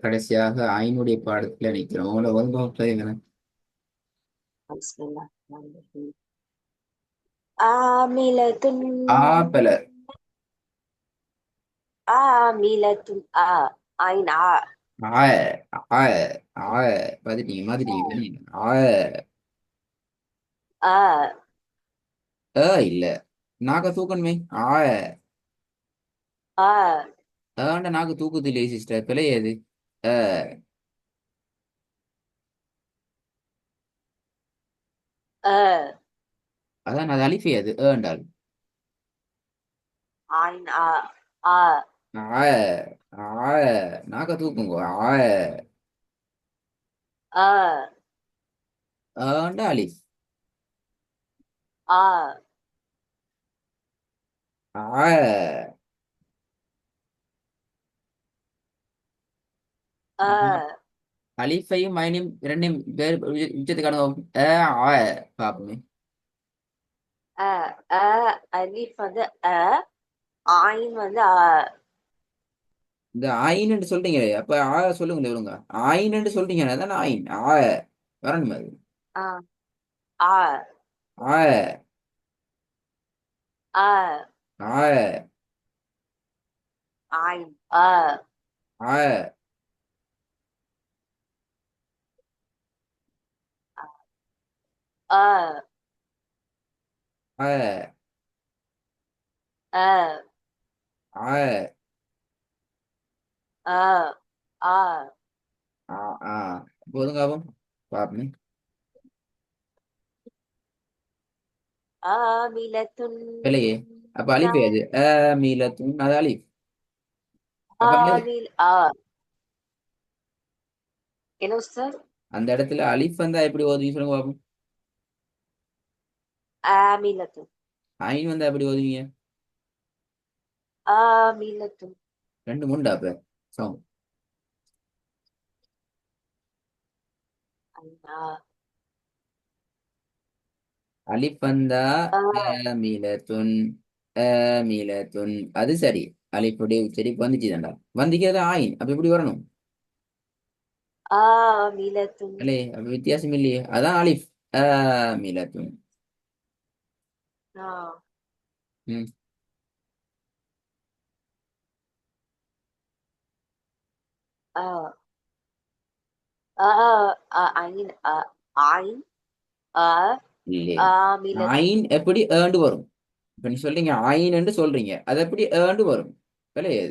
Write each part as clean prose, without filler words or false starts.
கடைசியாக ஐனுடைய பாடத்துல நிற்கிறோம். உங்களை வந்து بسم الله الرحمن الرحيم عاملة ஆப்பலர் عاملة عين ஆ ஆ ஆ பார்த்துட்டீங்க மாத்திட்டீங்க ஆ آ இல்ல நாக்க தூக்கணுமே ஆ آ ஆண்ட நாக்கு தூக்குது இல்லையே சிஸ்டர் பிழையாது அ آ அதான் அது அலிஃபே அது ஏண்டால் عين آ ஆ ஆ நாக்க தூக்குங்க ஆ آ ஆண்ட அலிஃப் آ ஆ آ அலிஃபையும் மைனையும் இரண்டையும் வேறு உச்சத்துக்கான ஆ பாப்போமே آ آ அலிஃப் வந்து ஆயின் வந்து இந்த ஆயின்னு சொல்றீங்களே அப்ப ஆ சொல்லுங்களே ஒழுங்க ஆயின்னு சொல்றீங்க அதானே ஆயின் ஆ வரணும் அது ஆ ஆ ஆ ஆ ஆ ஆயின் ஆ ஆ ஆ ஆ ஆ ஆ ஆ ஆ ஆ போதுங்காவும் பாப்போமே ஆமிலத்துன் இல்லையே அப்ப அலிஃபே அது மீலத்தும் அது அலிஃப் அப்ப ஆமில் என்ன சார் அந்த இடத்துல அலிஃப் வந்தா எப்படி ஓதுவீங்க சொல்லுங்க பாப்போம் ஆமிலத்துன் ஐன் வந்தா எப்படி ஓதுவீங்க ஆமிலத்துன் ரெண்டு முண்டா அப்ப சவுண்ட் ஆ அலிஃப் வந்தா ஆ மீலத்துன் மீலத்துன் அது சரி அலிஃபுடைய உச்சரிப்பு வந்துச்சு தாண்டா வந்திக்கிறது ஆயின் அப்ப எப்படி வரணும் ஆமிலத்துன் அல்லே அப்ப வித்தியாசம் இல்லையே அதான் அலிஃப் மீலத்துன் ஆ ம் ஆ ஆ ஐன் ஐன் ஆ இல்லையே ஆமிலத்துன் ஆயின் எப்படி ஏண்டு வரும் இப்ப நீ சொல்றீங்க ஆயின் என்று சொல்றீங்க அது எப்படி ஏண்டு வரும் இல்லையே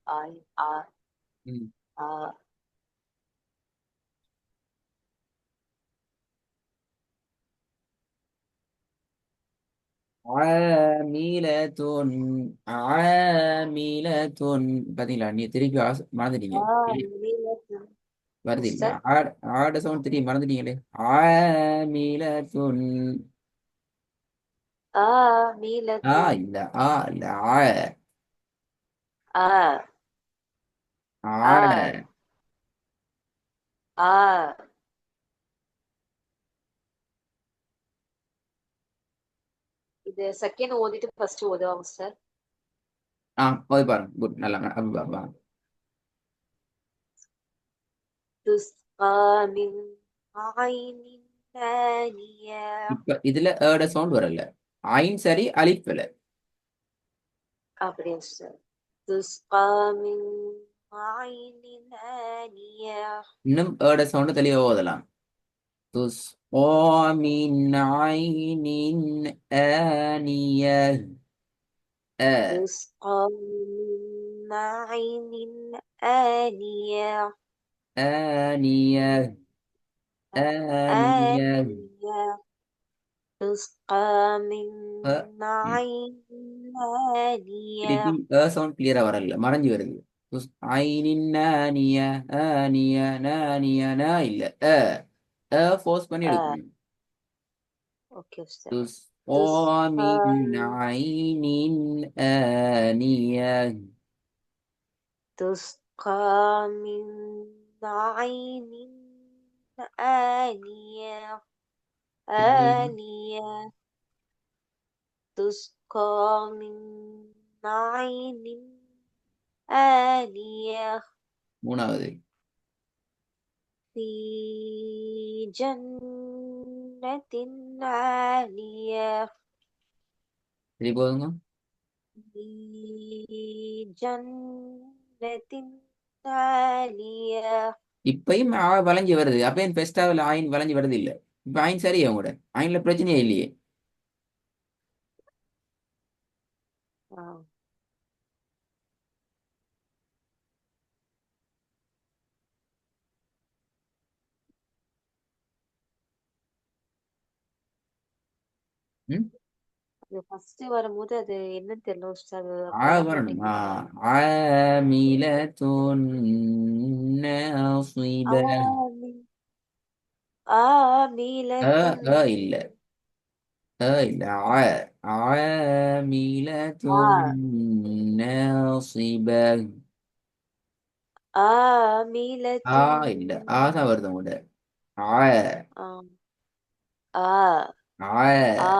ஐன் ம். ஆ ஆமீலத்துன் ஆமீலத்துன் பாத்தீங்களா நீ திருப்பி மறந்துட்டீங்க ஆமிலத்துன் வருது இல்ல சார் ஆட சவுண்ட் திருப்பி மறந்துட்டீங்களே ஆமீலத்துன் ஆமிலத்துன் இல்ல இல்ல ஆ ஆ ஆ ஆ ஆ இது செகண்ட் ஓதிட்டு ஃபர்ஸ்ட் ஓதுவாங்க சார் போய் பாருங்க குட் நல்லா அப்ப பாருங்க. تسقى من عين آنية இப்ப இதுல ஏட சவுண்ட் வரல ஐன் சரி அலிஃப் இல்ல அப்படியா சார் تسقى من عين آنية இன்னும் ஏட சவுண்ட் தெளிவா ஓதலாம் تسقى من عين آنية تسقى من عين آنية آنية آنية آنية تسقى من அ ம். عين திருப்பி آنية சவுண்ட் கிளியரா வரல மறைஞ்சு வருது ஐனின் நானிய ஆனிய நானிய நா இல்ல ஃபோர்ஸ் பண்ணி آه எடுக்கணும் أوكي أستاذ تسقى تسقى من عين آنية تسقى من عين آنية திருப்பி آنية تسقى من عين آنية மூணாவது في جنة عالية சரி போதுங்க. في جنة عالية இப்பயும் வளைஞ்சு வருது. அப்பயும் பெஸ்டாவில் ஆயின் வளைஞ்சு வருது இல்ல. இப்ப ஆயின் சரியா கூட ஆயின்ல பிரச்சனையே இல்லையே. آه. ம்? அது ஃபர்ஸ்ட் வரும்போது அது என்னன்னு தெரியல உஸ்தாது ஆ குரான்ல வரணும். டெக்னிக் தான் ஆமிலத்துன் நாசிப. ஆமி அ ஆமிலத்துன் அ இல்ல. இல்ல. ஆமிலத்துன் ஆ நாசிப. ஆ ஆமிலத்துன் இல்ல. தான் வருது உங்கள்ட்ட. ஆ ஆ ஆ ஆ ஆ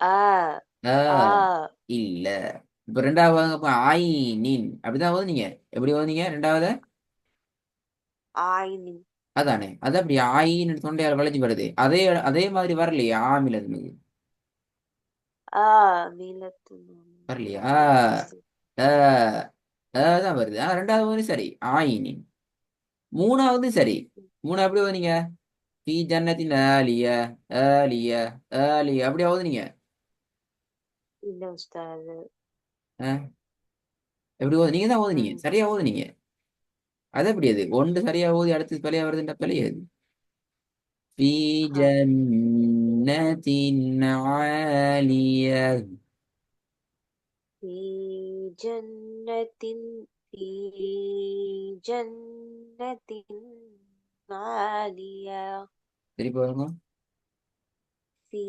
ஆ ஆ ஆ இல்ல. இப்ப ரெண்டாவது அப்ப ஆயினின் அப்படிதான் ஓதுனீங்க. எப்படி ஓதுனீங்க ரெண்டாவது? ஆயினி அதானே அது அப்படி ஆயின்னு தொண்டையால் வளைஞ்சு வருது. அதே அதே மாதிரி வரலையே ஆமில இருந்தது. ஆமிலத்துன் வரலையா? வரல உஸ்தாது ஆ தான் வருது. ரெண்டாவது வந்து சரி ஆயினின். மூணாவது சரி. மூணு எப்படி ஓதுனீங்க? பி ஜன்னத்தின் ஆலிய ஆலிய ஆலிய அப்படியே ஓதுனீங்க. இல்ல உஸ்தாது ஆ, எப்படி ஓது நீங்க தான் ஓதுனீங்க ம் சரியா ஓதுனீங்க. அது எப்படி அது ஒன்று சரியா ஓதி அடுத்து பிழையா வருதுன்ற பிழையாது. في ஆ جنة عالية. في جنة في جنة عالية திருப்பி வருங்க. في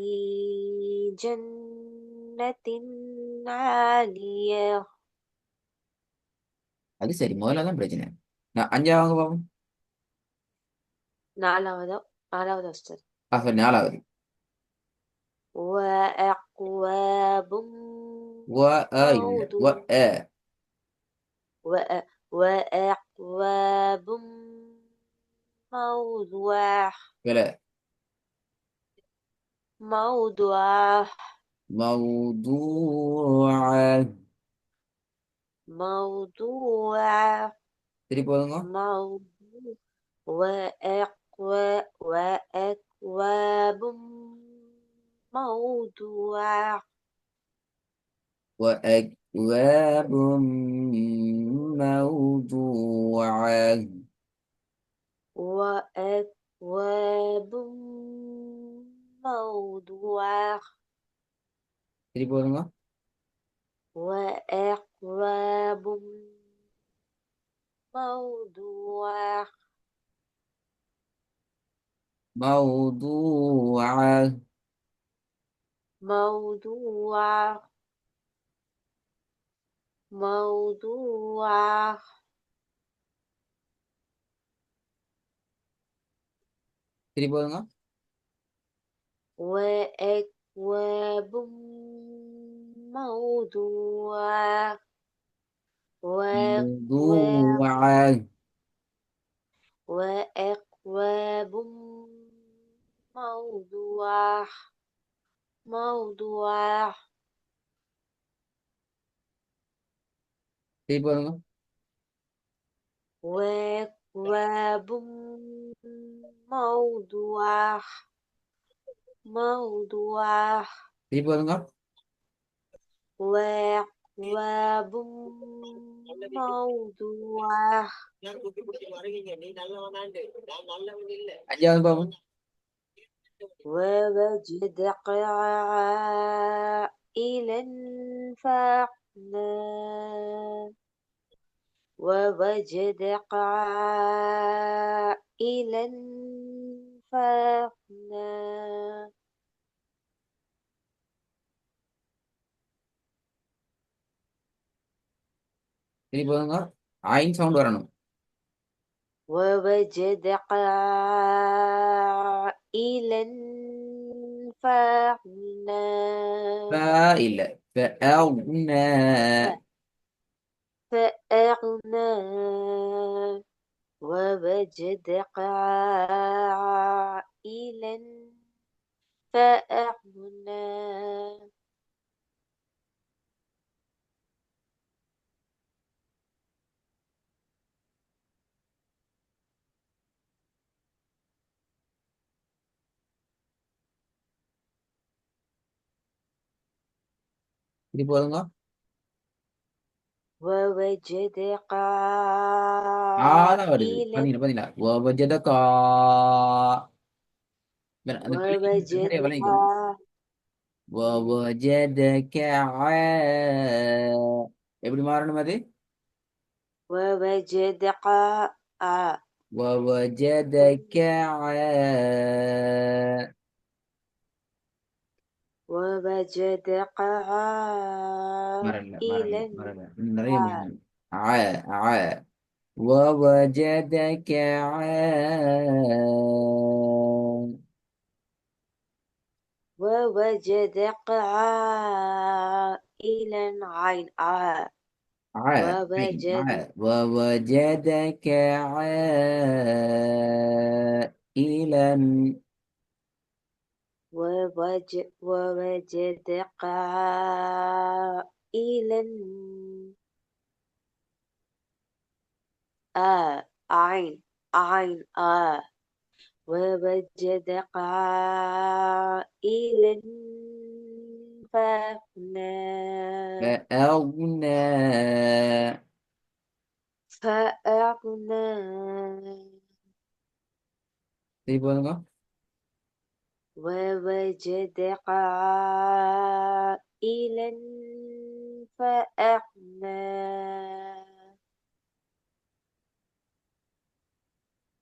جنة عالية அது சரி முதல்ல தான் பிரச்சனை. நான் அஞ்சாவது பாப்போம். நாலாவதா ஆறாவது அஸ்டர் சரி நாலாவது. وأكواب வ இல்ல வ موضوع அ وأكواب موضوعة வில موضوعة موضوع. موضوعة திருப்பி வருங்க. موضوع وأكواب موضوعة وأكواب موضوعة. وأكواب موضوعة திருப்பி வருங்க. وأكواب موضوعة موضوعة. موضوعة موضوعة திருப்பி வருங்க. وأكواب موضوعة وأكواب موضوعة. وأكواب موضوعة موضوعة திருப்பி வருங்க. وأكواب موضوعة موضوعة திருப்பி வருங்க. وأكواب موضوعة அஞ்சாவது பாப்போம். ووجدك عائلا فأغنى ووجدك عائلا فأغنى திருப்பி வருங்க. ஆயின் சவுண்ட் வரணும். ووجدك عائلا فأغنى. فا இல்ல فأغنى. فأغنى ووجدك عائلا فأغنى. இது போதுங்க. ووجدك தான் வருது. عائلا பாத்தீங்களா பாத்தீங்களா ووجدك அந்த பிள்ளைங்க நிறைய ووجدك விளங்கிக்கணும். ووجدك எப்படி மாறணும் அது؟ ووجدك ع- ووجدك ووجدك மறல عائلا மறல மறல இன்னும் நிறைய மறந்து ஆ ஆ ووجدك ووجدك عائلا عين ووجد ووجدك عائلا ووجدك عائلا عين عين ووجدك عائلا فأغنى فأغنى. فأغنى சரி போதுங்க. ووجدك عائلا فأغنى.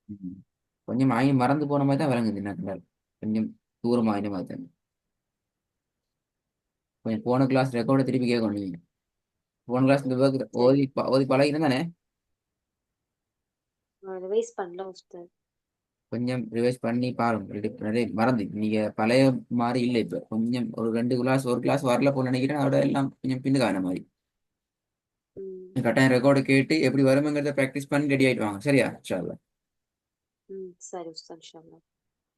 ம். கொஞ்சம் மறந்து போன மாதிரி தான் விளங்குது எனக்கு. கொஞ்சம் தூரமா இந்த மாதிரி தான். கொஞ்சம் போன கிளாஸ் ரெக்கார்டை திருப்பி கேட்கணும் நீங்க. போன கிளாஸ் இந்த work சரி ஓதி ஓதி பழகினா தானே. நான் ரிவைஸ் பண்ணல உஸ்தாத். கொஞ்சம் ரிவைஸ் பண்ணி பாருங்க. நிறைய மறந்து நீங்க பழைய மாதிரி இல்லை. இப்ப கொஞ்சம் ஒரு ரெண்டு கிளாஸ் ஒரு கிளாஸ் வரல போல நினைக்கிறேன். அதோட எல்லாம் கொஞ்சம் பின்னுக்கான மாதிரி. ம் கட்டாயம் ரெக்கார்டு கேட்டு எப்படி வருமங்கிறத ப்ராக்டிஸ் பண்ணி ரெடி ஆயிட்டு வாங்க. சரியா? இன்ஷா அல்லாஹ். சரி உஸ்தாத் இன்ஷா அல்லாஹ்.